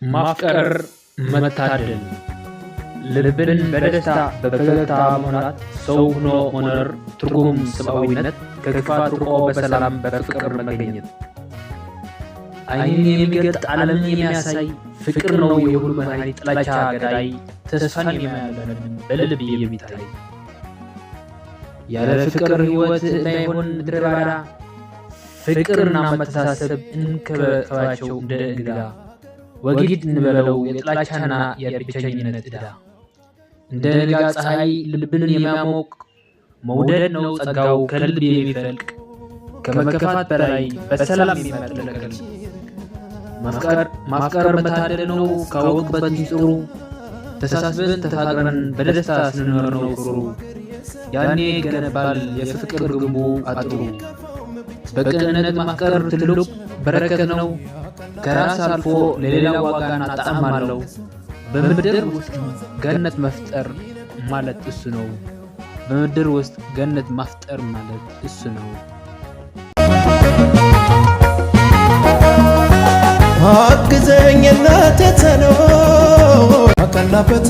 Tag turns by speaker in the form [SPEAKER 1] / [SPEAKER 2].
[SPEAKER 1] ማፍቀር መታደል ልብን በደስታ በፈገግታ መሙላት ሰው ሆኖ መኖር ትርጉም ሰብአዊነት ከክፋት ርቆ በሰላም በፍቅር መገኘት ዓይንን የሚገልጥ ዓለምን የሚያሳይ ፍቅር ነው የሁሉ መድኃኒት ጥላቻ ገዳይ ተስፋን የሚያለመልም በልብ የሚታይ ያለ ፍቅር ሕይወት እንዳይሆን ምድረ በዳ ፍቅርና መተሳሰብ እንከባከባቸው እንደ እንግዳ ወጊድ እንበለው የጥላቻና የብቸኝነት ዕዳ እንደ ንጋት ፀሐይ ልብን የሚያሞቅ መውደድ ነው ጸጋው ከልብ የሚፈልቅ ከመከፋት በላይ በሰላም የሚያጠለቅል ማፍቀር መታደል ነው ካወቅበት ሚስጥሩ ተሳስበን ተፋቅረን በደስታ ስንኖር ነው ክብሩ ያኔ ይገነባል የፍቅር ግንቡ አጥሩ በቅንነት ማፍቀር ትልቅ በረከት ነው ከራስ አልፎ ለሌላ ዋጋን ጣዕም አለው በምድር ውስጥ ገነት መፍጠር ማለት እሱ ነው በምድር ውስጥ ገነት መፍጠር ማለት እሱ ነው
[SPEAKER 2] አግዘኝ እናቴ ተነው አቀላበት